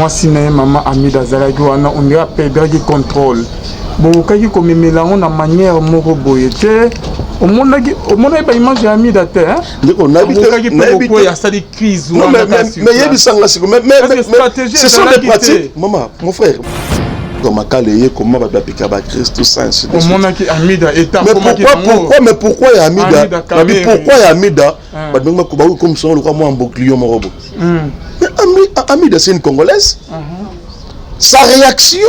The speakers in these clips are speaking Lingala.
moi si maman Amida Zalaki wana on dirait perdre contrôle bon kaki comme mélange na manière moko boye te au monde ba image ya Amida te hein on habite il y a ça des crises mais ce sont des pratiques maman mon frère comme comment va appliquer à Christ tout ça ainsi de suite. Mais pourquoi il y a Amida? Pourquoi il y a Amida? Comme ça on le croit moi en bouclier mon robot. Mais Amida c'est une Congolaise. Sa réaction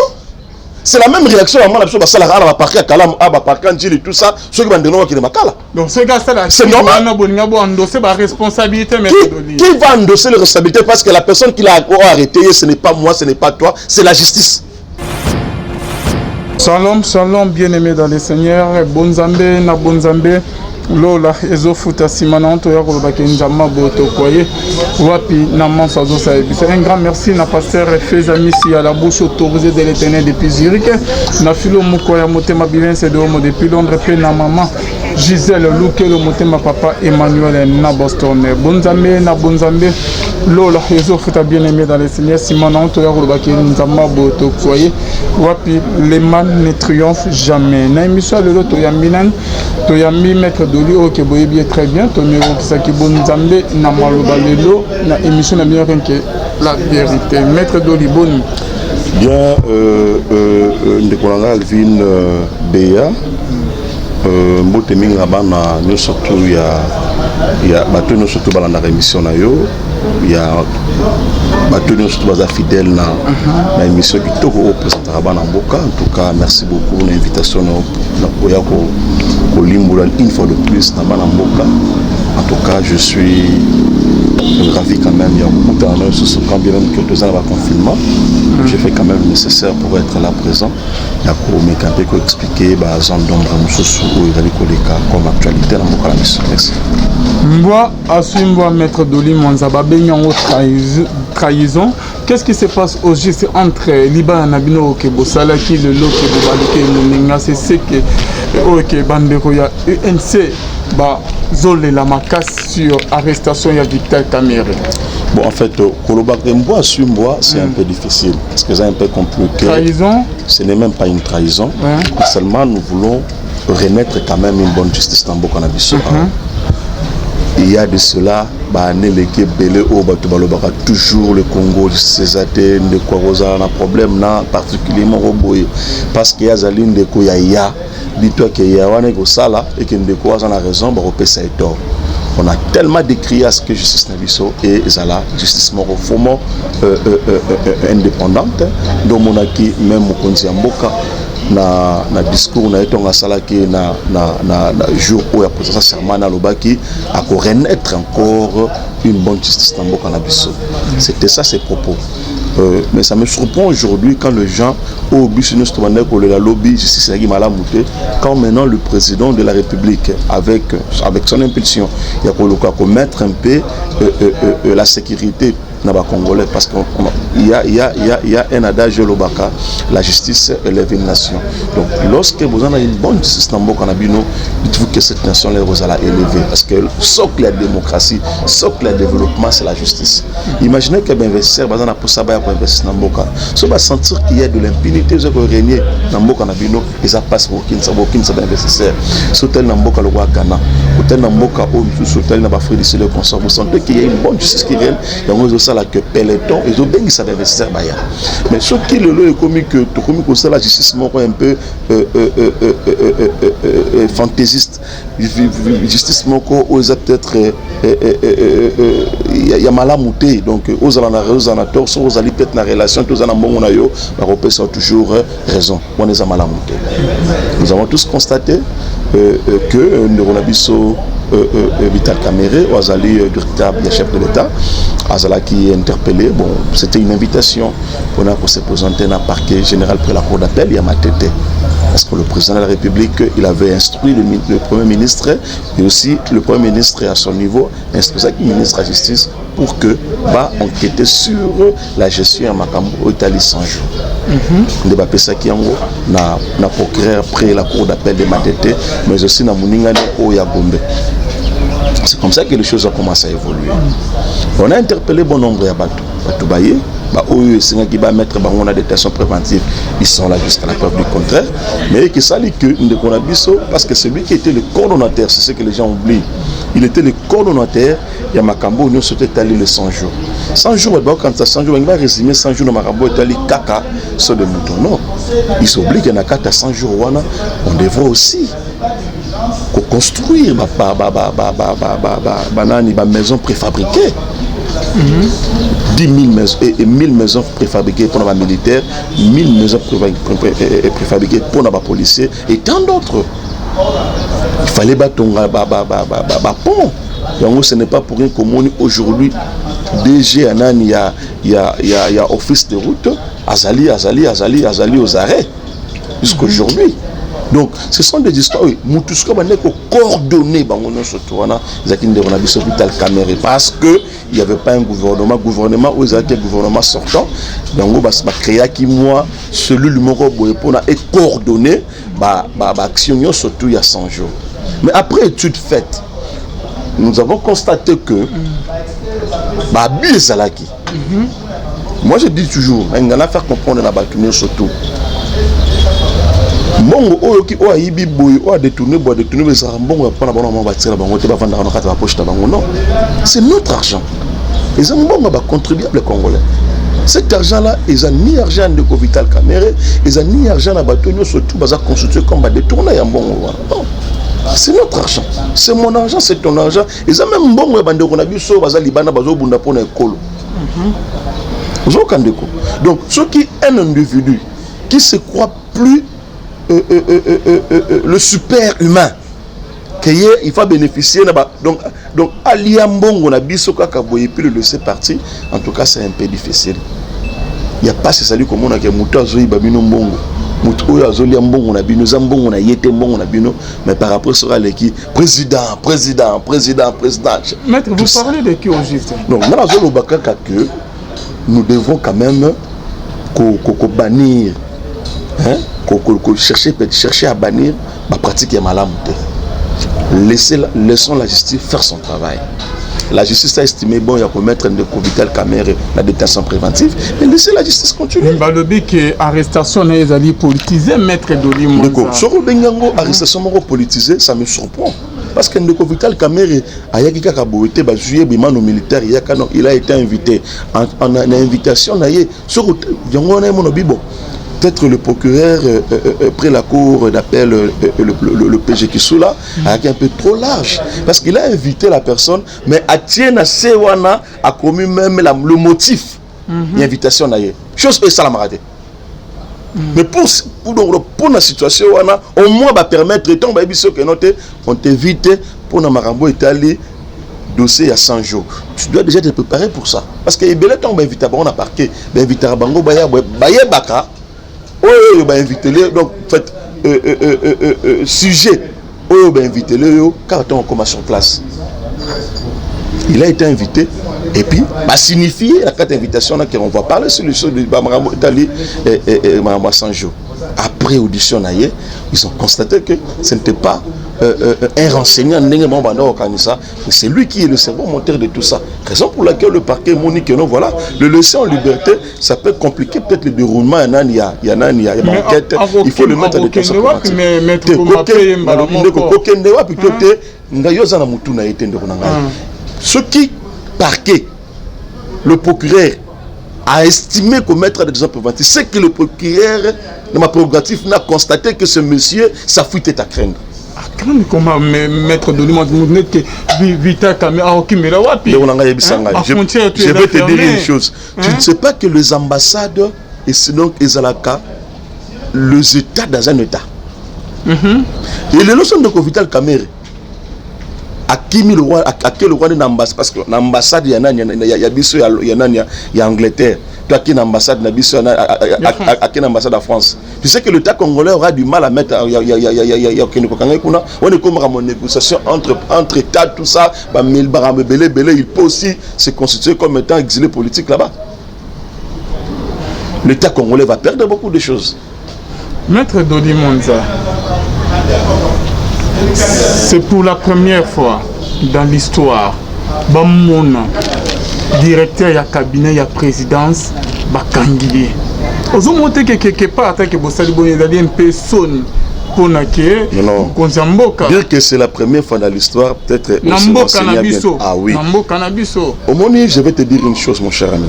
c'est la même réaction à moi la chose ça la va parquer à Kalam à parquer et tout ça ceux qui vont donner qui ne makala. Donc ce gars ça c'est normal endosser la responsabilité qui va endosser la responsabilité parce que la personne qui l'a arrêté ce n'est pas moi ce n'est pas toi c'est la justice. Shalom, shalom, bien-aimés dans le Seigneur, Bonzambe, na Bonzambe, Lola, Ezo Futa Simananto, Yakolobake Njama Boto Koye, Wapi, Naman Sazo Saïbis. Un grand merci, na pasteur Fezami, si à la bouche autorisée de l'éternel depuis Zurich, na Philo Mukoya Motema Bilen, c'est de Homo depuis Londres, puis na maman Gisèle Louke, le Motema Papa Emmanuel, na Boston, Bonzambe, na Bonzambe, Lola, Ezo Futa bien-aimés dans le Seigneur, Simananto, Yakolobake Njama Boto Koye, Wapi, les man ne triomphe jamais. Na émission le lot Toyaminan, Toyami maître Doli au Keboye bien très bien. Tomero Kisaki Bonzambe na Maloba Lelo na émission na meilleure que la vérité. Maître Doli Boni. Bien, Ndekolanga Alvin Beya, Mboteming Rabana, nous surtout il y a bateau nous surtout dans la émission na yo. Il y a bateau nous surtout fidèle na émission qui toko au présentation Rabana Mboka. En tout cas, merci beaucoup pour l'invitation na Koyako Kolimboula une fois de plus na Bana Mboka. En tout cas, je suis ravi quand même. Il y a beaucoup d'années sur quand bien même quelques années de confinement. J'ai fait quand même le nécessaire pour être là présent. Il y a un peu expliquer Zan d'ombre comme actualité dans mon mission. Merci. Moi, Asumboa Maître Doli Monzaba Benyango trahison. Qu'est-ce qui se passe aujourd'hui entre Liban et Nabino Okebo Salaki, le lot Kebo Balike, c'est ce que Bandeko ya UNC Zole la macasse sur arrestation de Victor Kamere. Bon, en fait, Kolobakemboa Asumboa, c'est un peu difficile parce que c'est un peu compliqué. Trahison? Ce n'est même pas une trahison. Seulement, nous voulons renaître quand même une bonne justice dans Bokanabiso. Il y a de cela, toujours le Congo, Césaté, de quoi un problème, particulièrement parce qu'il y a Zaline de Koyaya, dis-toi qu'il y a un Sala et qu'il y a une raison, on a tellement décrié à ce que justice Nabiso et Zala, justice Morofomo indépendante, dont on a qui même au Konziamboka. Na discours na etonga salaki na jour où après ça serment na lobaki à renaître encore une bonne justice dans Mboka na biso. C'était ça ses propos. Mais ça me surprend aujourd'hui quand les gens au business que la lobby justice la malamouté quand maintenant le président de la République avec son impulsion il y a qu'on mettre un peu la sécurité Naba Congolais parce qu'il y a un adage Lobaka, la justice élève une nation. Donc lorsque vous avez une bonne justice dans Mboka Nabino, dites-vous que cette nation là vous allez élever parce que socle la démocratie, socle le développement c'est la justice. Imaginez que l'investisseur va pour ça pour investir dans Mboka. Ça va sentir qu'il y a de l'impunité qui régner dans Mboka Nabino et ça passe aucun investisseur. Sotel dans Mboka le roi Ghana, hôtel dans Mboka au sotel dans Afrique du Sud le consort. Vous sentez qu'il y a une bonne justice qui règne dans que peloton et ont bien ça investir baya mais ce qui le lot est commis que tout comme ça la justice un peu fantaisiste justice moko aux peut-être il y a malamouté donc aux anators aux ali peut-être la relation tous en bon on a yo Européens sont toujours raison on est à malamouté nous avons tous constaté que nous avons Vital Kamere, Ouazali, le chef de l'État, Azala qui est interpellé. Bon, c'était une invitation pour se présenter dans le parquet général pour la cour d'appel, il y a Matete. Parce que le président de la République, il avait instruit le Premier ministre et aussi le Premier ministre à son niveau, instruit le ministre de la Justice pour que va enquêter sur la gestion en Makambo au Italie 100 jours. On va ça qui na procureur après la cour d'appel de Matete, mais aussi na Mouningane au Yagombe. C'est comme ça que les choses ont commencé à évoluer. On a interpellé bon nombre de Batoubaye, bah eux c'est qui va mettre bango na détention préventive, ils sont là jusqu'à la preuve du contraire, mais que ça dit que Ndeko Nabiso, parce que celui qui était le coordonnateur, c'est ce que les gens oublient, il était le coordonnateur, il y a Makambo nous c'était allé le 100 jours. 100 jours, quand ça 100 jours, on va résumer 100 jours dans Makambo est allé caca sur le mouton. Non, il s'oublie qu'il y a 4 à 100 jours, on devrait aussi construire ma maison préfabriquée. 10 000 maisons et 1000 maisons préfabriquées pour les militaires, 1000 maisons préfabriquées pour les policiers et tant d'autres. Il fallait battre pont. Donc ce n'est pas pour rien qu'on aujourd'hui DG il y a office de route, Azali aux arrêts jusqu'aujourd'hui. Donc, ce sont des histoires. Nous tous comme on coordonné parce que il n'y avait pas un gouvernement où ils avaient un gouvernement sortant. Donc, on a créé qui moi celui pour coordonner action surtout il y a 100 jours. Mais après étude faite, nous avons constaté que moi je dis toujours, on va faire comprendre la bâtiment surtout. Bongo oyo ki oyo yibi boy oyo détourner mais ça bongo pas na bongo va tirer bango te ba vendre na kati ba poche ta bango non, c'est notre argent. Les bongo ba contribuable congolais. Cet argent là ils ont ni argent de Vital Kamerhe, ils ont ni argent na bato nyo surtout baza constitué comme ba détourner ya bongo. Non. C'est notre argent. C'est mon argent, c'est ton argent. Ils ont même bongo ba ndeko na biso baza libana bazo bunda pona ekolo. Donc ceux qui un individu qui se croit plus le super humain il faut bénéficier donc aliambongo na biso kaka boye puis le laisser partir en tout cas c'est un peu difficile. Il y a pas c'est salut comme on a que muto azoyi babino mbongo muto oyo azoli mbongo na bino zambongo na yete mbongo na bino mais par rapport sur l'équipe président. Maître, vous parlez de qui au juste? Donc moi azolo bakaka que nous devons quand même bannir chercher à bannir ma pratique est malade. Laissons la justice faire son travail. La justice a estimé bon il y a pour mettre de Vital Kamerhe la détention préventive et laisser la justice continuer. Balobi que arrestation les alliés politisés maître Doli Monza. D'accord. Sur le Bengango arrestation politisée ça me surprend parce que Ndeko Vital Kamerhe ayaki kaka boité ba juillet bimano militaire il a été invité en invitation naie sur yango na mon bibo. Peut-être le procureur près la cour d'appel le PG Kisula avec un peu trop large parce qu'il a invité la personne mais Atiena Sewana a commis même le motif d'invitation naie chose et ça la marade. Mais pour la situation au moins va permettre tant que on t'invite pour na marambo Italie dossier à 100 jours. Tu dois déjà te préparer pour ça parce que il temps va inviter on a parqué va inviter bango baya baka. Oh, bah invitez-les, donc faites sujet. Oh, bah invitez-les, car on commence sur place. Il a été invité et puis bah signifier la carte d'invitation là qu'on va parler sur le show de Bamara Italie et Marama 100 jours. Après audition naïe, ils ont constaté que ce n'était pas un renseignant c'est lui qui est le cerveau moteur de tout ça. Raison pour laquelle le parquet monique non voilà le laisser en liberté ça peut compliquer peut-être le déroulement il y a une enquête il faut le mettre en détention ce qui parquet le procureur a estimé commettre des détention préventive c'est que le procureur de ma prérogative n'a constaté que ce monsieur sa fuite est à craindre. Comment mettre de l'image que Vital Kamerhe je vais te dire une chose. Tu ne sais pas que les ambassades et sinon Ezalaka les États dans un État. Et les leçons de Vital Kamerhe à qui le roi à quel roi d'ambassade parce que l'ambassade il y a Angleterre. Toi qui l'ambassade à quelle ambassade à France. Tu sais que l'État congolais aura du mal à mettre on est comme à mon négociation entre États tout ça il peut aussi se constituer comme étant exilé politique là-bas. L'État congolais va perdre beaucoup de choses. Maître Doli Monza, c'est pour la première fois dans l'histoire Bamona directeur ya cabinet ya présidence bakangi ozomonte quelque part attaque bosali bonne ezali un peu sonne pour naké konzamboka dire que c'est la première fois dans l'histoire peut-être namboka na biso ah oui namboka na biso omoni je vais te dire une chose mon cher ami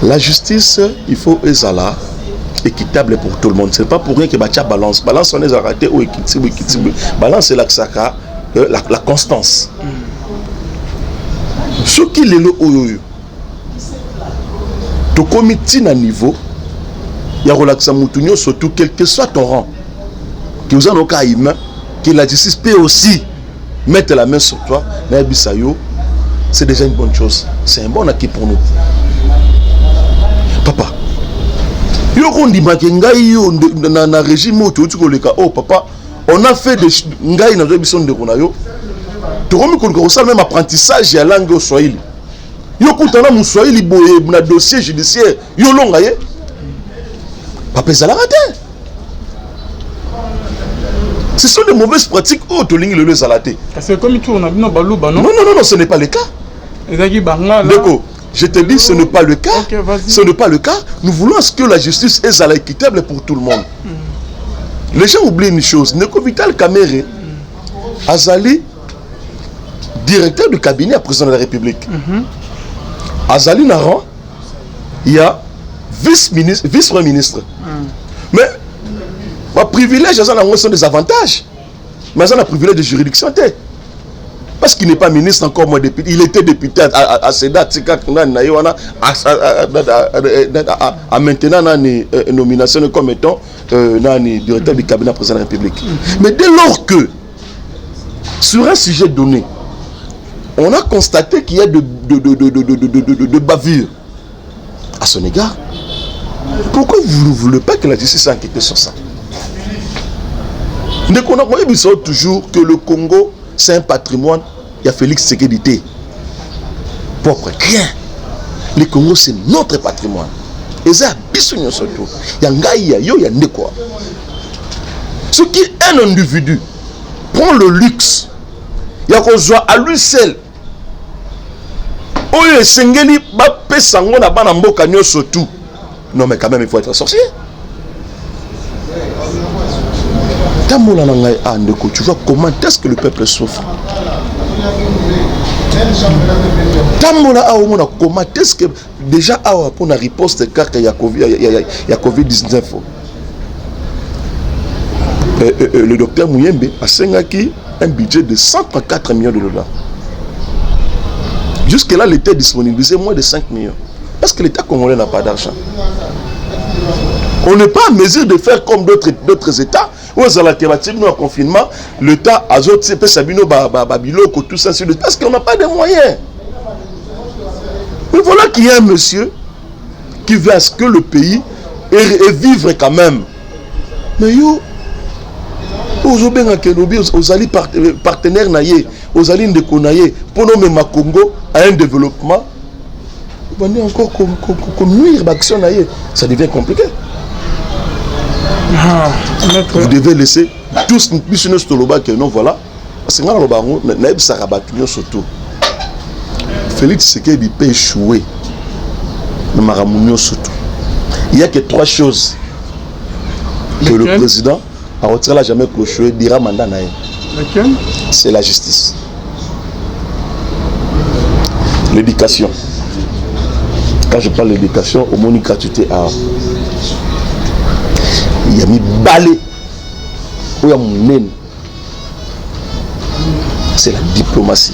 la justice il faut ezala équitable pour tout le monde c'est pas pour rien que batia balance on est raté ou équitable balance c'est la constance ce qui est le oyo to comité na niveau ya relaxa mutunyo surtout quel que soit ton rang que vous en au cas humain que la justice peut aussi mettre la main sur toi na bisayo c'est déjà une bonne chose c'est un bon acquis pour nous papa yo kondi makengai yo na régime où tu koleka oh papa on a fait des ngai na bison de konayo to komi koleka ça même apprentissage ya langue au Swahili yo kutana mu Swahili boye na dossier judiciaire yo longa ye papa ça l'a raté. Ce sont des mauvaises pratiques. Oh, tu lignes le zalaté. C'est comme tu on a bien balouba non? Non, ce n'est pas le cas. D'accord. Je te dis, ce n'est pas le cas. Okay, ce n'est pas le cas. Nous voulons que la justice est équitable pour tout le monde. Les gens oublient une chose. Neko Vital Kamerhe, Azali, directeur du cabinet à président de la République. Azali Naran, il y a vice-premier ministre. Mais les privilèges sont des avantages. Mais ils ont un privilège de juridiction. Parce qu'il n'est pas ministre encore, moi député. Il était député à Seda, à maintenant une nomination comme étant directeur du cabinet président de la République. Mais dès lors que, sur un sujet donné, on a constaté qu'il y a de bavures à son égard, pourquoi vous ne voulez pas que la justice s'enquête sur ça? Nous connaissons toujours que le Congo, c'est un patrimoine. Il y a Félix Tshisekedi propre. Rien. Le Congo, c'est notre patrimoine. Et ça, surtout. Il y a Ngaïa, il y a Ndekwa. Ce qui est un individu prend le luxe. Il y a à lui seul. Oye Sengeli, Bape Sango, Nabanambo, Kanyo, surtout. Non, mais quand même, il faut être sorcier. Tu vois comment est-ce que le peuple souffre. Comment est-ce que déjà pour la riposte il y a Covid-19 le docteur Mouyembe a signé un budget de 134 millions de dollars. Jusque là l'État disponibilisait moins de 5 millions parce que l'État congolais n'a pas d'argent. On n'est pas en mesure de faire comme d'autres États. Où nous en confinement, l'État a tout ça parce qu'on n'a pas de moyens. Mais voilà qu'il y a un monsieur qui veut à ce que le pays et vivre quand même. Mais yo, aux alliés partenaires aux alliés de Konaye, pour nommer ma Congo à un développement, on est encore comme nuire l'action, ça devient compliqué. Vous devez laisser tous que non voilà parce que surtout Félix Tshisekedi peut échouer surtout il n'y a que 3 choses que le président a retiré jamais échoué dira mandat c'est la justice, l'éducation. Quand je parle d'éducation au moins une gratuité à il y a mis balai où il y a mon nez. C'est la diplomatie.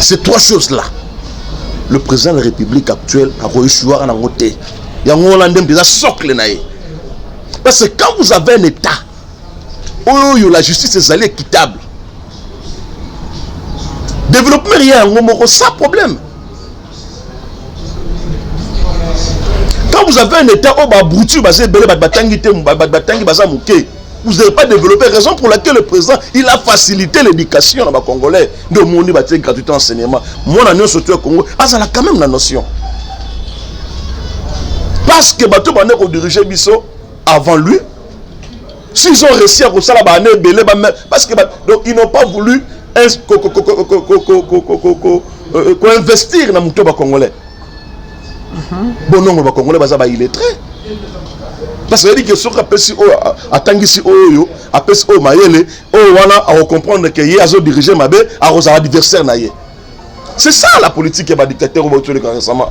Ces 3 choses-là, le président de la République actuelle a réussi à en côté. Il y a un Hollandais qui a socle. Parce que quand vous avez un État où la justice est équitable, développement rien, sans problème. Quand vous avez un État où vous n'avez pas développé, raison pour laquelle le président il a facilité l'éducation dans les Congolais. De mon gratuité enseignement. Mon annonce surtout au Congo, ça a quand même la notion. Parce que bateau bandeko diriger biso avant lui, s'ils ont réussi à ça parce que donc ils n'ont pas voulu investir dans le Congolais. Bon nombre de Congolais baza illettré. Parce que dit que ce qu'appelle atangisi oyo appelle o mayele o wana à comprendre que y a zo diriger mabe à aux adversaires naie. C'est ça la politique et ba dictateur au autour de récemment.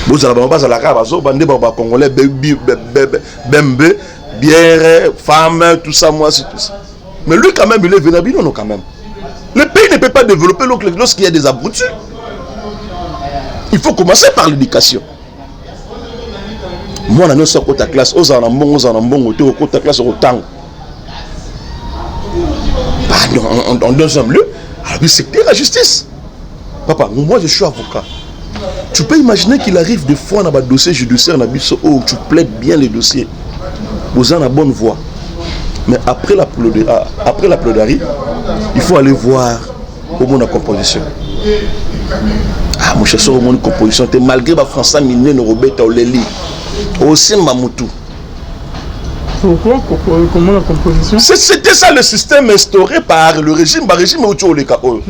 Vous allez pas la carte bazo bande ba Congolais bembe bière femme tout ça moi c'est tout ça. Mais lui quand même il est vénérable non quand même. Le pays ne peut pas développer lorsqu'il y a des abrutis. Il faut commencer par l'éducation. Moi, je suis à la classe, aux en classe au temps. En deuxième lieu, c'est la justice. Papa, moi je suis avocat. Tu peux imaginer qu'il arrive des fois dans un dossier judiciaire où tu plaides bien les dossiers. Vous avez la bonne voie. Mais après la plaidoirie, il faut aller voir au moins la composition. Ah, mon cher, au moins une composition, malgré que François Miné ne rebête au Leli. Aussi Mamoutou. Pourquoi? Comment la composition? C'était ça le système instauré par le régime. Le régime où tu as les KO.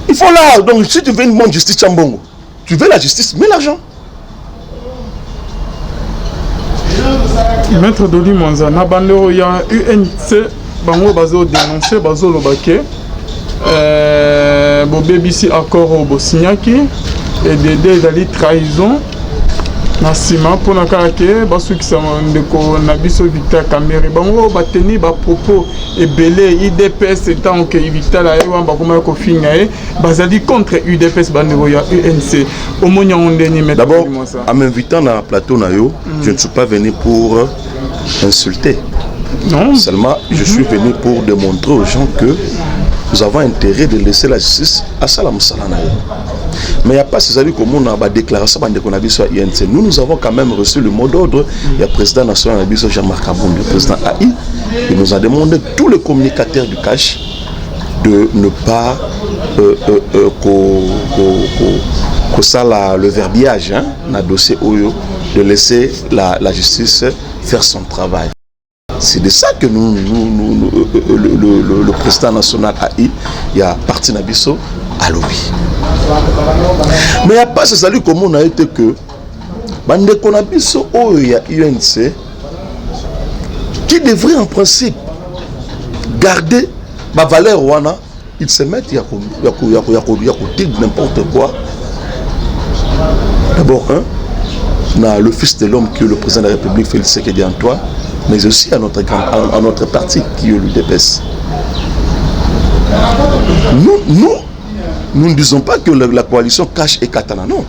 Il faut là, donc si tu veux une bonne justice Chambongo, tu veux la justice, mets l'argent. Maître Doli Manzana, il y a UNC, Bango Bazo dénoncé, Bazo Lobake, BBC accord au Bosniaki, et des trahison. Nassima pour na kake basu ki sama ndeko na biso Victor Kamere bango bateni ba propos ebele IDPS tant que Victor la ewa ba koma ko finga bazali contre UDPS bandeko ya UNC omonya ondeni mettre. D'abord en m'invitant dans plateau na yo, je ne suis pas venu pour insulter. Non. Seulement je suis venu pour démontrer aux gens que nous avons intérêt de laisser la justice à Salam Salana. Mais il n'y a pas ces avis comme on a déclaré ça qu'on a vu sur INC. Nous avons quand même reçu le mot d'ordre. Il y a le président national Jean-Marc Aboum, le président AI. Il nous a demandé tous les communicateurs du cash de ne pas que ça le verbiage dans le dossier Oyo, de laisser la justice faire son travail. C'est de ça que le président national AI, il y a parti Nabiso à lobby. Mais il n'y a pas ce salut comme on a été que Bande Konabiso oh il y a UNC qui devrait en principe garder ma valeur wana, ils se mettent à côté de n'importe quoi. D'abord le fils de l'homme qui est le président de la République Félix Tshisekedi Antoine, mais aussi à notre parti qui est l'UDPS. Nous ne disons pas que la coalition cache et katana, non.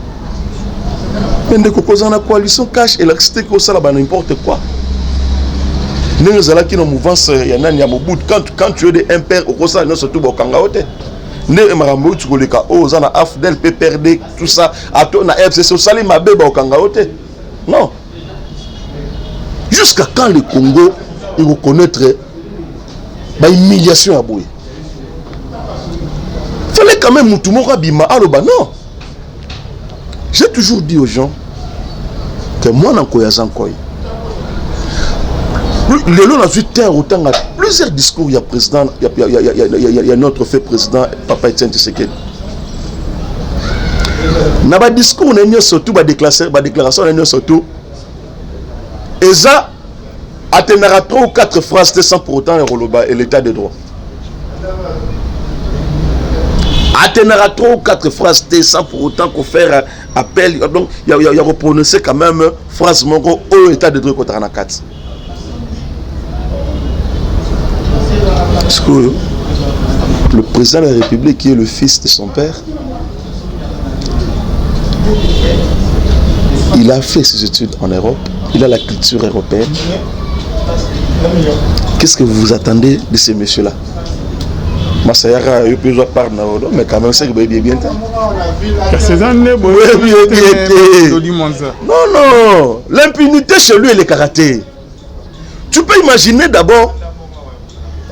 Mais dans la coalition cache et l'accepter que ça là n'importe quoi. Nous allons qui nos mouvance quand tu es des impairs au ça non surtout au kangaote. Ne marambo tu le ka o zana afdel PPRD tout ça à ton na FCC sali mabe ba au kangaote. Non. Jusqu'à quand le Congo il reconnaître ba humiliation à Boye. Fallait quand même Moutoumora Bima Aloba, non. J'ai toujours dit aux gens que moi, dans Koyazankoy, le long a vu terre autant à plusieurs discours, il y a président, il y a notre fait président, Papa Etienne Tshisekedi. Dans le discours, on a surtout la déclaration, on a surtout. Et ça, atteindra 3 ou 4 phrases sans pour autant et l'état de droit. Atteindra 3 ou 4 phrases sans pour autant qu'on faire appel. Donc, il y a reprononcé quand même phrase mongo au état de droit contre 4. Parce que le président de la République, qui est le fils de son père, il a fait ses études en Europe, il a la culture européenne. Qu'est-ce que vous attendez de ces messieurs-là? Masayara, il peut pas parler, mais quand même, c'est que vous avez bien. Non, l'impunité chez lui, elle est karaté. Tu peux imaginer d'abord,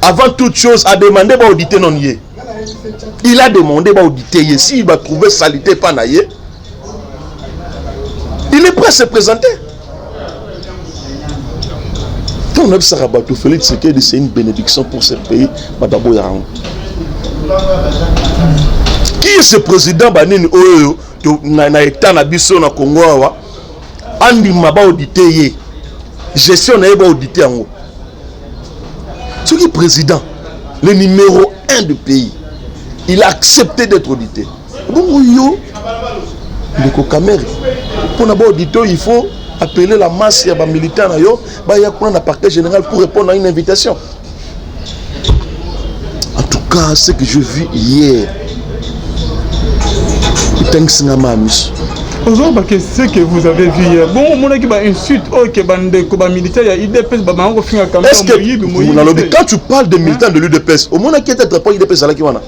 avant toute chose, à demander d'auditer non yé. Il a demandé d'auditer. S'il va trouver salité pas naïe, il est prêt à se présenter. Quand on a vu Sarabatou, Félix Tshisekedi, c'est une bénédiction pour ce pays. Qui est ce président Banini Oyo na état na biso na Congo wa andi maba audité ye gestion na ba audité yango. Ce qui est président, le numéro 1 du pays, il a accepté d'être audité. Bon yo ndeko Kamere pour na ba audité il faut appeler la masse ya ba militaire na yo ba ya kuna na parquet général pour répondre à une invitation. En tout cas, ce que je vis hier, c'est ce que vous avez vu hier. Bon, on a dit une suite, ok, militaire, est-ce que quand tu parles de militants de l'UDPS, au moins qui était drapeau UDPS là qui va.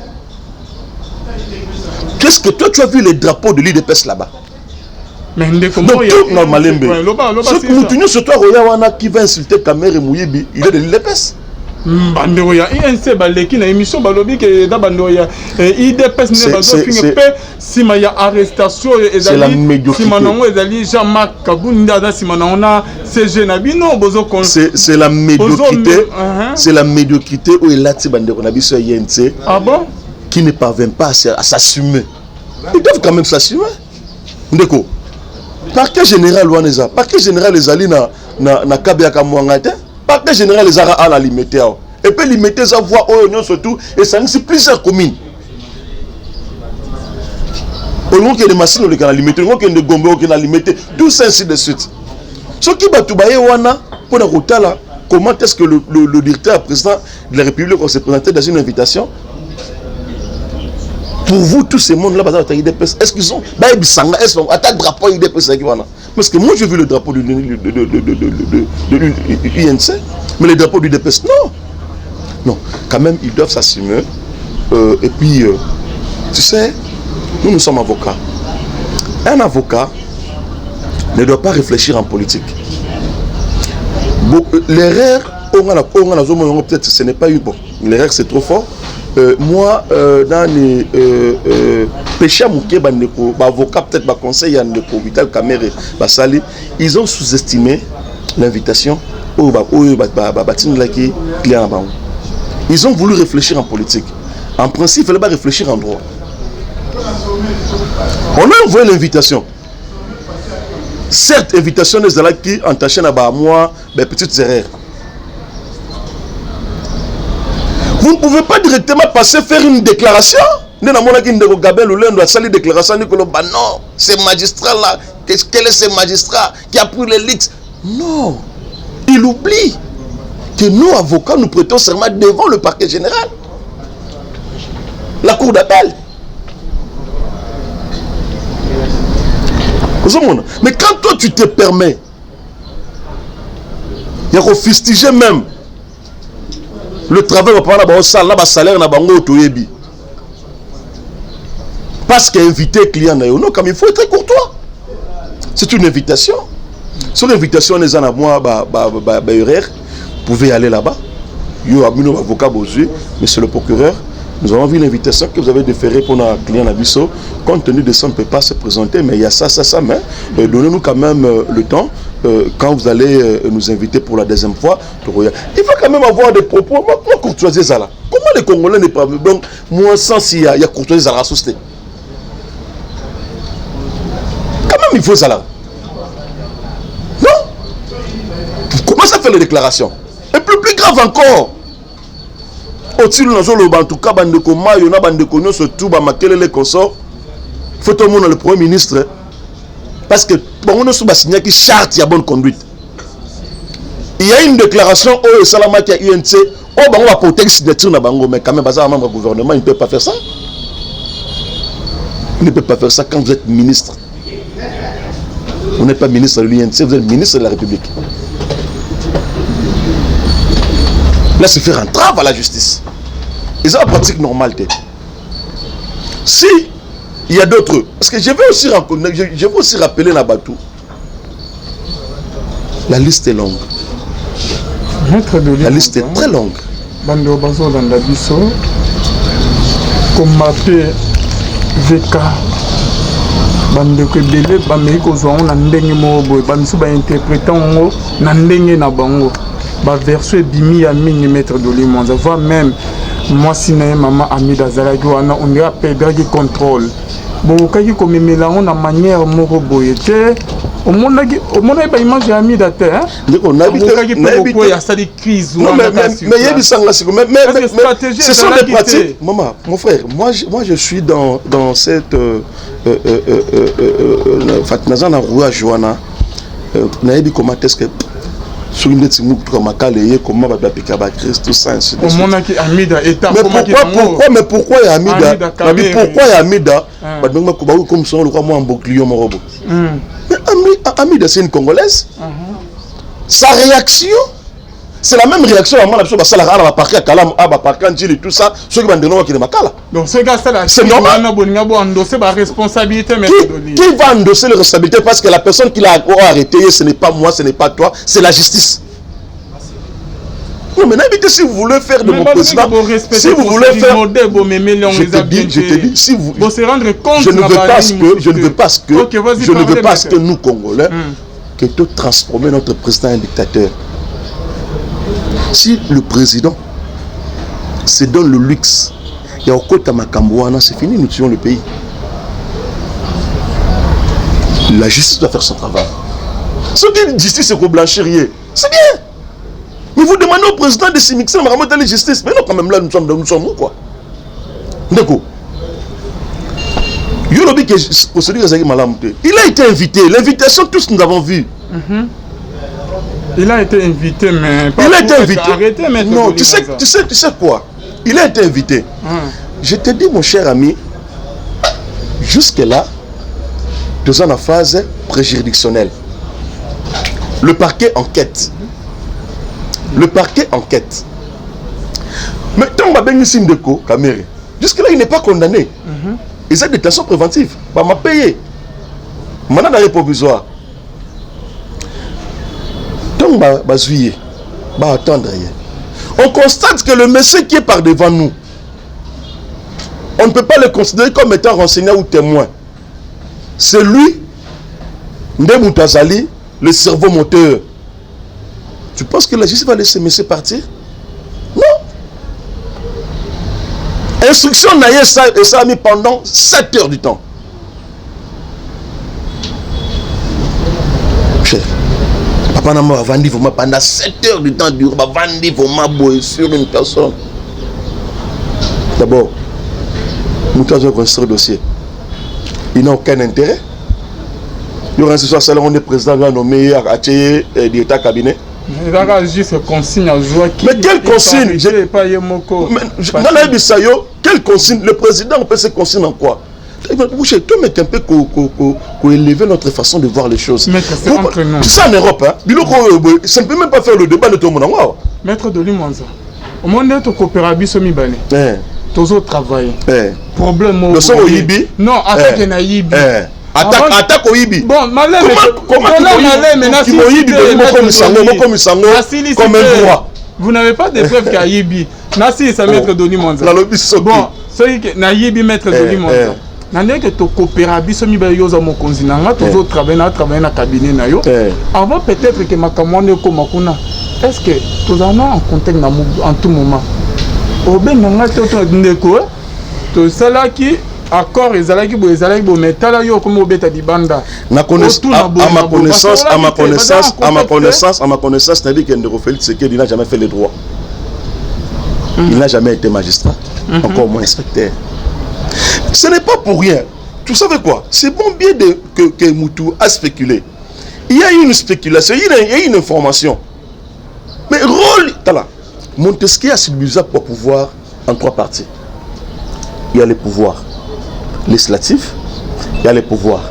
Qu'est-ce que toi tu as vu les drapeaux de l'UDPS là-bas? Mais normalement, ce que nous tenons sur toi, qui va insulter Kamere Mouyibi, il est de l'UDPS. Bandoya INC baleki na émission balobi que da bandoya IDPS ne bazo finge pe sima ya arrestation ezali sima nango ezali Jean-Marc Kabunda da sima na CG na bino bozo c'est la médiocrité c'est la médiocrité où il a bandeko na biso INC qui ne parvient pas à s'assumer. Ils doivent quand même s'assumer. Ndeko parquet général waneza parquet général ezali na kabia ka mwangate. Parquet général les a à la limiter. Et puis limiter sa voix au union surtout et ça c'est plusieurs communes. Au lieu que les machines on les limiter, au lieu que les gombe on les limiter, tout ça ainsi de suite. Ce qui va tout bailler wana pour la route là, comment est-ce que le directeur président de la République s'est présenté dans une invitation? Pour vous tous ces mondes là est-ce qu'ils sont est-ce qu'on attaque drapeau IDPS qui wana? Parce que moi j'ai vu le drapeau de l'UNC, mais le drapeau du DPS, non, quand même ils doivent s'assumer. Et puis, tu sais, nous sommes avocats. Un avocat ne doit pas réfléchir en politique. Bon, l'erreur, peut-être ce n'est pas eu bon. L'erreur c'est trop fort. Moi, dans les péchés mouké, avocat peut-être ma conseil à Vital Kamere, ils ont sous-estimé l'invitation ils ont voulu réfléchir en politique. En principe, il fallait pas réfléchir en droit. On a envoyé l'invitation. Certes, invitation des là qui entachent à moi des petites erreurs. Vous ne pouvez pas directement passer faire une déclaration. Non, ce magistrat là, quel est ce magistrat qui a pris les leaks? Non, il oublie que nous, avocats, nous prêtons serment devant le parquet général, la cour d'appel. Mais quand toi tu te permets, il y a fustiger même le travail va prendre un salaire na bango toyebi. Parce qu'inviter client na yo, non, comme il faut être courtois. C'est une invitation. Sur l'invitation les gens à moi vous pouvez aller là-bas. Yo abino avocat bozu, monsieur le procureur, nous avons vu l'invitation que vous avez déférée pour notre client Nabiso. Compte tenu de ça, on ne peut pas se présenter, mais il y a ça, mais donnez-nous quand même le temps. Quand vous allez nous inviter pour la deuxième fois, il faut quand même avoir des propos. Moi, courtoisie ça là. Comment les Congolais n'est pas donc moi sans s'il y a courtoisie à la société. Quand même il faut ça là. Non. Comment ça fait les déclarations? Et plus grave encore. Au-dessus de nous, en tout cas, bandeko mayo na bandeko nyo surtout ba makele les consorts. Faut tout le monde le premier ministre parce que bon on a signé qui charte ya bonne conduite. Il y a une déclaration au Salama qui a UNC, on va porter signature na bango mais quand même bazar membre du gouvernement, il ne peut pas faire ça. Il ne peut pas faire ça quand vous êtes ministre. Vous n'êtes pas ministre de l'UNC, vous êtes ministre de la République. Là, c'est faire entrave à la justice. Ils ont la pratique normale. Si il y a d'autres, parce que je vais aussi rappeler Nabatou. La liste est longue. La liste est très longue. Bando bazo dans la biso, comme appelé VK. Bando que délai, bameko zo on a ndenge mobo, bamiso ba interprétant ngo na ndenge na bango. Ba verso bimi ya mini maître de l'immense voire même moi si na maman Amida Zalagi wana on dirait perdre qui contrôle bon kaki comme mélange na manière moko boyete au monde ba image ya Amida te hein on habite pourquoi il y a ça des crises mais il y a des sangs là ce sont des pratiques maman mon frère moi je suis dans cette Fatnazana Rua Joana na yebi comment est-ce que sur une petite mouque comme Makale comment va appliquer à Christ tout ça ainsi de suite. Mais pourquoi il y a Amida pourquoi il y a Amida comme ça on le croit moi en bouclier mon robot. Mais Amida c'est une Congolaise. Sa réaction c'est la même réaction à moi la personne ça va parquer à Kalam à parquer et tout ça ceux qui vont donner qui Makala. Donc ce gars c'est normal endosser la responsabilité qui va endosser la responsabilité parce que la personne qui l'a arrêté ce n'est pas moi ce n'est pas toi c'est la justice. Non mais n'habitez si vous voulez faire de mon président si vous voulez faire je te dis si vous je ne veux pas que nous Congolais que tout transformer notre président en dictateur. Si le président se donne le luxe, il y a au côté Makambouana, c'est fini, nous tuons le pays. La justice doit faire son travail. Ce qui est justice, c'est qu'on blanchir, c'est bien. Mais vous demandez au président de s'immiscer dans la justice. Mais non, quand même là, nous sommes où, quoi. D'accord. Il a été invité. L'invitation, tous nous avons vu. Il a été invité, mais pas il a été invité. Arrêté, non, tu sais quoi? Il a été invité. Je te dis, mon cher ami, jusque-là, nous sommes en phase préjuridictionnelle. Le parquet enquête. Le parquet enquête. Mais tant que je suis Kamere, jusque-là, il n'est pas condamné. Il a des détention préventive. Il m'a payé. Maintenant, d'arrêt provisoire. On constate que le monsieur qui est par devant nous, on ne peut pas le considérer comme étant renseigné ou témoin. C'est lui, Ndemutazali, le cerveau moteur. Tu penses que la justice va laisser monsieur partir? Non. Instruction n'a ça et ça a mis pendant 7 heures du temps. Chef. Pendant 7 heures du temps, sur une personne. D'abord, nous avons construit le dossier. Il n'a aucun intérêt. Il y aura un soir, on est président, on a nommé à directeur cabinet. Il a juste consigne à jouer. Mais quelle consigne? Quelle consigne? Le président, on peut se consigne en quoi? Toi, mais un peu qu'on élever notre façon de voir les choses. C'est ça en Europe, hein? Ça ne peut même pas faire le débat de tout le monde. Maître de Limonza, au monde de coopérative, tous autres travaillent. Problème. Le son au Yibi? Non, attaque na Yibi. Attaque au Yibi. Bon, comme un droit. Vous n'avez pas de preuves qu'à Yibi. Nasi, c'est maître de Limonza. Bon, celui qui na Yibi, maître de Limonza. Nandé que to coopérative somi ba yoza mokonzi nanga toujours travailler na cabinet na yo avant peut-être que makamone ko makuna est-ce que tous en contact en tout moment au ben nanga to ndeko to sala ki accord ezalaki bo metala yo comme obeta di banda à ma connaissance c'est-à-dire que Ndeko Félix Tshisekedi n'a jamais fait les droits. Il n'a jamais été magistrat, encore moins inspecteur. Ce n'est pas pour rien. Tu savais quoi? C'est bon bien que Moutou a spéculé. Il y a une spéculation, il y a une information. Mais rôle, Montesquieu a civilisé pour pouvoir en 3 parties. Il y a les pouvoirs législatifs, il y a les pouvoirs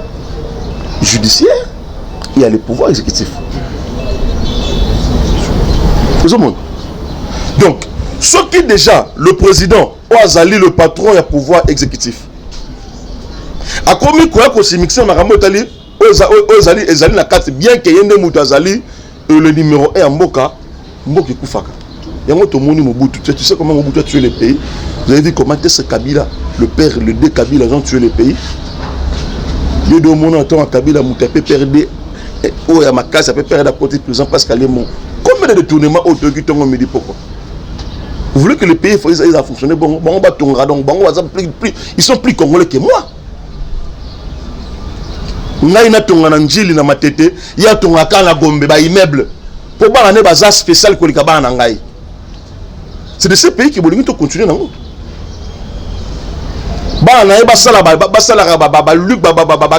judiciaires, il y a les pouvoirs exécutifs. Donc, ce qui déjà, le président, Ouazali, le patron, il y a pouvoir exécutif. A commis quoi qu'on s'est mixé, Maramotali, Ouazali, Ezali, la carte, bien qu'il y ait un Moutazali, le numéro 1 en Mboka, Mboka Koufaka. Il y a un Mouni Mobutu. Tu sais comment Mobutu a tué les pays? Vous avez vu comment ce Kabila, le père, le deux Kabila, ils ont tué les pays. Il y a deux monatons à Kabila, Moutapé perdé, oh, à ma case, ça peut perdre à côté de prison parce qu'elle est mon. Combien de détournements au Togi Tongo me dit pourquoi? Vous voulez que le pays ils a fonctionné, bon, ils sont plus congolais que moi. Ngai na tonga na njili na matete, ya tonga kala gombe ba immeuble. Pour ba ne baza spécial ko likaba na ngai. C'est de ce pays qui bolingi to continuer nango. Ba na ba sala ba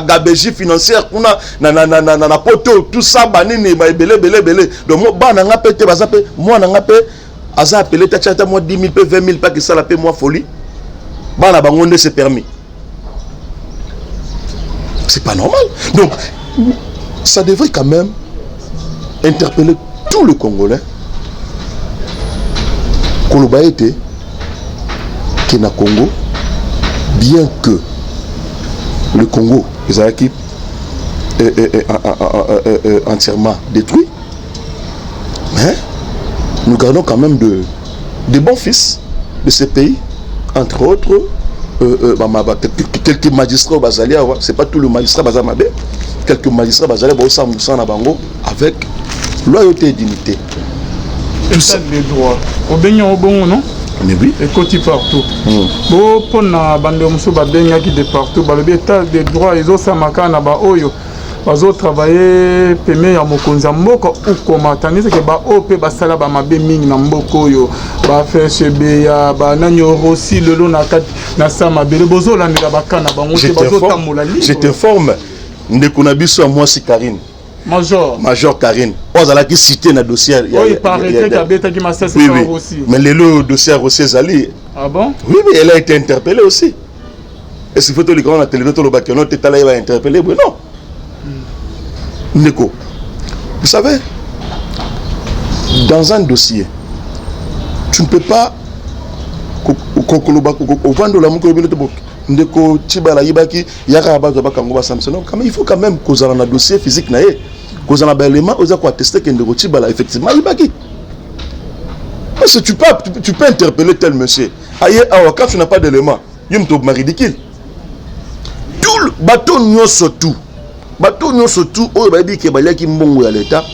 gabegie financière kuna na poto tout ça ba nini ba belé. Donc moi ba na ngape te baza pe moi na ngape aza appelé tachata moi 10 000 20 000 pas que ça la paie moi folie. Ba na bangonde c'est permis. C'est pas normal. Donc, ça devrait quand même interpeller tout le Congolais. Kolobaete, Kena Congo, bien que le Congo, est entièrement détruit, mais nous gardons quand même de bons fils de ces pays, entre autres. Quelques magistrats basalia, c'est pas tout le magistrat bazamabé, quelques magistrats basalia avec loyauté et dignité. État des droits. Au Bénin, au bon, non? Mais oui. Et côté partout. Bon, pour na bande musu ba Bénin qui de partout, ba le état des droits ils ont samaka na ba oyo. Bazo travailler peme ya mokonza mboka ou koma tanise ke ba op ba sala ba mabe mingi na mboko yo ba faire chebe ya ba nanyo aussi le lo na kat na sama bele bozo la ndela bakana bango te bazo tamola li. Je t'informe ndeko na biso moi si Karine. Major Karine. Ozala ki cité na dossier. Oui, paraît que Abeta qui m'a ça aussi. Mais le dossier aussi Zali. Ah bon? Oui, mais elle a été interpellée aussi. Est-ce qu'il faut te le grand la télé to le bakeno te tala va interpeller? Non. Neko, vous savez, dans un dossier, tu ne peux pas il faut quand même qu'on ait un dossier physique, qu'on ait un élément, qu'on ait attesté que effectivement parce que tu peux interpeller tel monsieur. Quand tu n'as pas d'élément, il y a ridicule. Tout le bateau n'y surtout. Bateau non surtout au baby qui balai qui mbongo ya l'état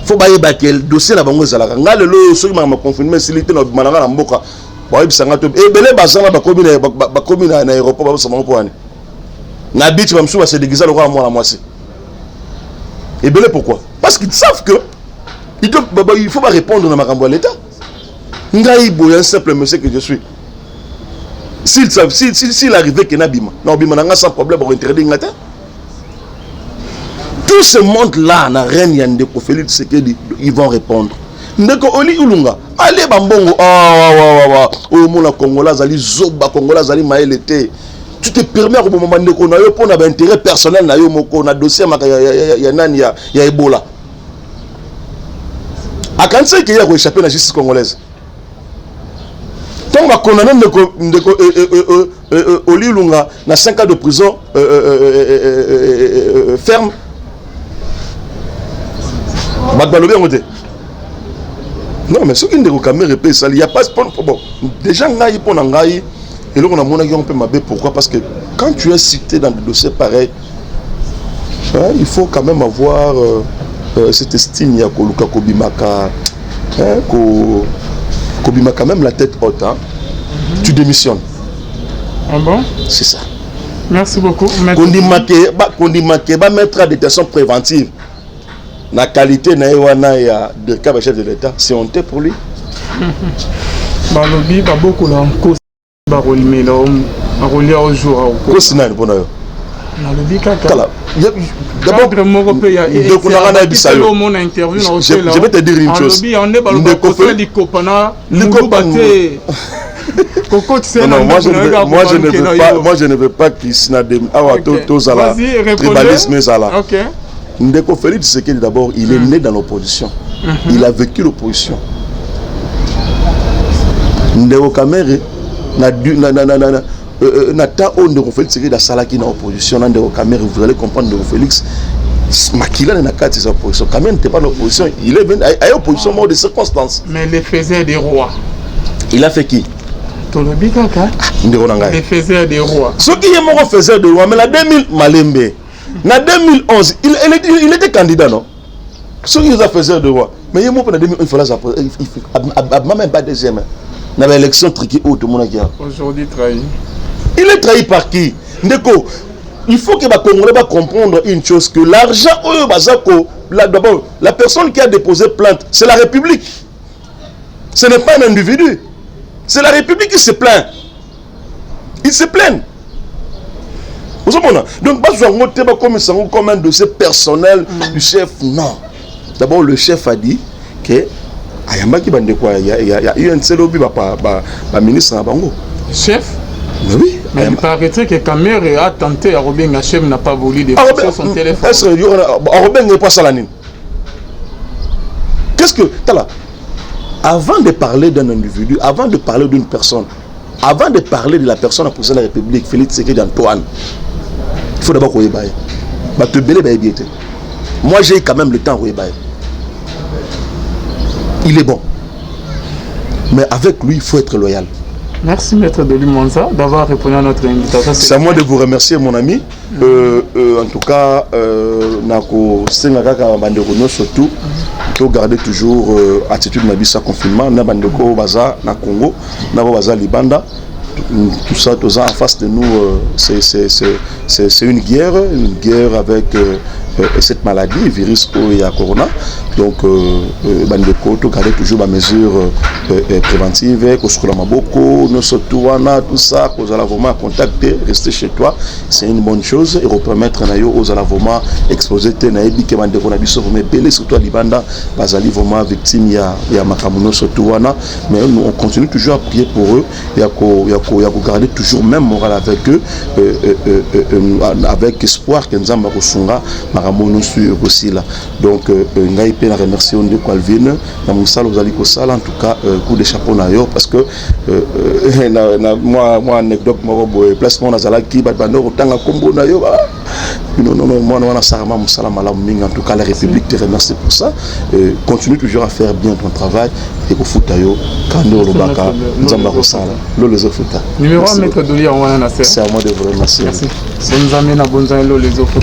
faut bailler bakel dossier na bango zalaka ngale lo so ma confirmer silité na malanga na mboka ba yebisanga to e belé bazanga ba komi na aéroport ba so bango poani na beach ba msu ba se déguiser le roi moi la moitié et belé pourquoi parce qu'ils savent que il faut pas répondre na makambo ya l'état ngai boya simple monsieur que je suis s'il arrivait que na bima na bima na sans problème pour interdire ngata. Tout ce monde-là, na reine Yandeko Félix Tshisekedi, ils vont répondre. Ndeko Oli Ulunga, allez bambongo, oh mon Congolais, zali zoba Congolais, zali maëlete. Tu te permets au moment ndeko na yo pour intérêt personnel na yo moko na dossier ya nani ya Ebola. A quand c'est qu'il y a échappé la justice congolaise. Tant qu'on condamné ndeko Oli Ulunga na 5 ans de prison ferme. Non, mais ce qui est de caméra, il n'y a pas bon. Déjà, et pourquoi? Parce que quand tu es cité dans des dossiers pareils, il faut quand même avoir cette estime. Il y a Kobimaka même la tête haute. Tu démissionnes. Ah bon? C'est ça. Merci beaucoup. Kondimake va mettre à détention préventive. La qualité de cas chef de l'État, c'est honteux pour lui. Balobi beaucoup là barolime là barolia au jour ko sina bon yo nalobi kaka d'abord je vais te dire une chose moi je ne veux pas qu'il sina de tozala tribalisme zala. Ndeko Félix Tshisekedi d'abord, il est né dans l'opposition. Il a vécu l'opposition. Ndeko Kamere na ta on Ndeko Félix Tshisekedi da salaki na opposition na Ndeko Kamere, vous allez comprendre Ndeko Félix Makila na kati sa opposition. Kamere n'était pas en opposition, il est venu à opposition mort de circonstances. Mais les faisait des rois. Il a fait qui? Tolobi kaka. Ndeko Nanga. Les faisait des rois. Ce qui est mort faisait des rois, mais la 2000 Malembe. En 2011, il était candidat, non? Ce qui nous a fait de roi. Mais il y a un moment, il fallait même pas deuxième. dans l'élection triquée où tout le monde a aujourd'hui trahi. Il est trahi par qui? Ndeko, il faut que les Congolais comprendre une chose, que l'argent, d'abord, la personne qui a déposé plainte, c'est la République. Ce n'est pas un individu. C'est la République qui se plaint. Ils se plaignent. Donc, comme un dossier personnel du chef, non. D'abord, le chef a dit que il y a eu un seul ministre à Bango. Chef? Mais oui. Mais il paraîtrait que Kamere a tenté à Robin Hachem n'a pas voulu déposer son téléphone. Est-ce que Robin n'est pas salanine? Qu'est-ce que... Avant de parler d'un individu, avant de parler d'une personne, avant de parler de la personne à poser la République, Félix Tshisekedi Antoine, il faut d'abord qu'on y baille. Moi, j'ai quand même le temps de bailler. Il est bon. Mais avec lui, il faut être loyal. Merci Maître Doli Monza d'avoir répondu à notre invitation. C'est à moi de vous remercier mon ami. En tout cas, surtout, il faut garder toujours attitude de ma confinement. Na bandeko baza na Congo, na baza Libanda. Tout ça en face de nous, c'est une guerre avec cette maladie, virus et à corona. Donc, bandeko, tout garder toujours ma mesure préventive, tout ça, aux alavomats contacter, rester chez toi, c'est une bonne chose et repermettre aux alavomats exposer tes naïbi que bandeko na biso mais belé surtout à Libanda, bazali vraiment victime ya makamuno surtout mais nous on continue toujours à prier pour eux et à garder toujours même moral avec eux avec espoir que nous allons resunga makamuno sur aussi là. Donc ngai pe na remercier on de Calvin na musala ozali ko sala en tout cas coup de chapeau na yo parce que moi anecdote moi placement nazala ki ba bando tanga kombo na yo non moi on a sarama musala malamu mingi en tout cas la République te remercie pour ça. Continue toujours à faire bien ton travail et ko futa yo kando lobaka nzamba ko sala lo les ofuta numéro 1 Maître Doli on a c'est à moi de vous remercier. Merci. C'est nous amène à Bonzan lo les autres.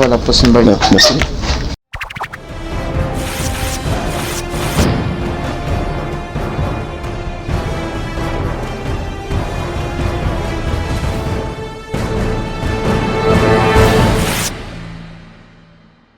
À la prochaine. Merci.